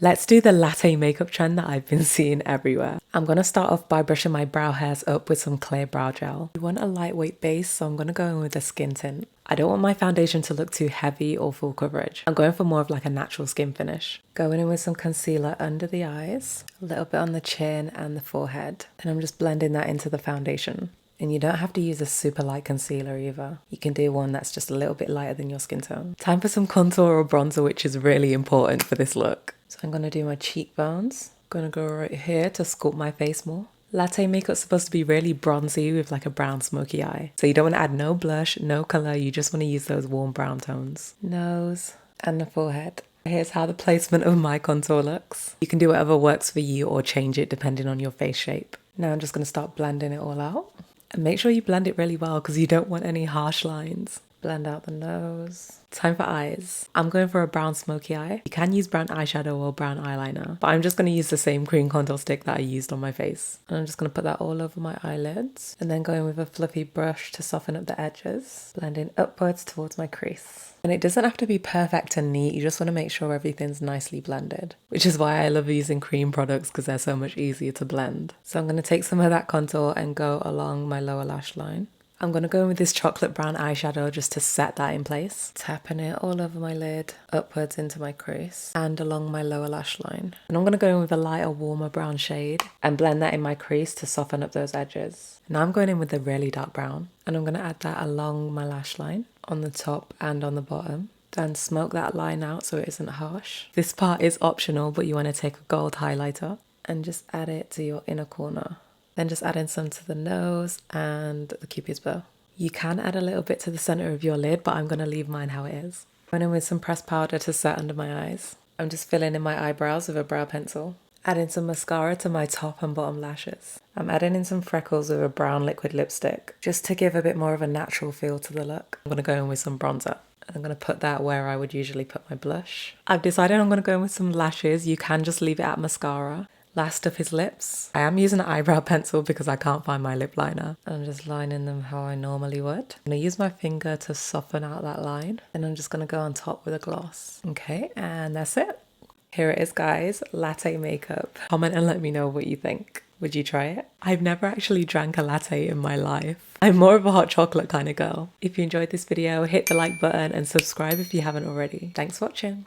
Let's do the latte makeup trend that I've been seeing everywhere. I'm going to start off by brushing my brow hairs up with some clear brow gel. You want a lightweight base, so I'm going to go in with a skin tint. I don't want my foundation to look too heavy or full coverage. I'm going for more of like a natural skin finish. Going in with some concealer under the eyes, a little bit on the chin and the forehead. And I'm just blending that into the foundation. And you don't have to use a super light concealer either. You can do one that's just a little bit lighter than your skin tone. Time for some contour or bronzer, which is really important for this look. So I'm going to do my cheekbones. I'm going to go right here to sculpt my face more. Latte makeup's supposed to be really bronzy with like a brown smoky eye. So you don't want to add no blush, no colour, you just want to use those warm brown tones. Nose and the forehead. Here's how the placement of my contour looks. You can do whatever works for you or change it depending on your face shape. Now I'm just going to start blending it all out. And make sure you blend it really well because you don't want any harsh lines. Blend out the nose. Time for eyes. I'm going for a brown smoky eye. You can use brown eyeshadow or brown eyeliner, but I'm just going to use the same cream contour stick that I used on my face. And I'm just going to put that all over my eyelids and then go in with a fluffy brush to soften up the edges, blending upwards towards my crease. And it doesn't have to be perfect and neat, you just want to make sure everything's nicely blended, which is why I love using cream products because they're so much easier to blend. So I'm going to take some of that contour and go along my lower lash line. I'm going to go in with this chocolate brown eyeshadow just to set that in place. Tapping it all over my lid, upwards into my crease and along my lower lash line. And I'm going to go in with a lighter, warmer brown shade and blend that in my crease to soften up those edges. Now I'm going in with a really dark brown and I'm going to add that along my lash line on the top and on the bottom. Then smoke that line out so it isn't harsh. This part is optional, but you want to take a gold highlighter and just add it to your inner corner. Then just add in some to the nose and the cupid's bow. You can add a little bit to the center of your lid, but I'm going to leave mine how it is. Going in with some pressed powder to set under my eyes. I'm just filling in my eyebrows with a brow pencil. Adding some mascara to my top and bottom lashes. I'm adding in some freckles with a brown liquid lipstick, just to give a bit more of a natural feel to the look. I'm going to go in with some bronzer. I'm going to put that where I would usually put my blush. I've decided I'm going to go in with some lashes. You can just leave it at mascara. Last of his lips. I am using an eyebrow pencil because I can't find my lip liner. I'm just lining them how I normally would. I'm going to use my finger to soften out that line. And I'm just going to go on top with a gloss. Okay, and that's it. Here it is, guys. Latte makeup. Comment and let me know what you think. Would you try it? I've never actually drank a latte in my life. I'm more of a hot chocolate kind of girl. If you enjoyed this video, hit the like button and subscribe if you haven't already. Thanks for watching.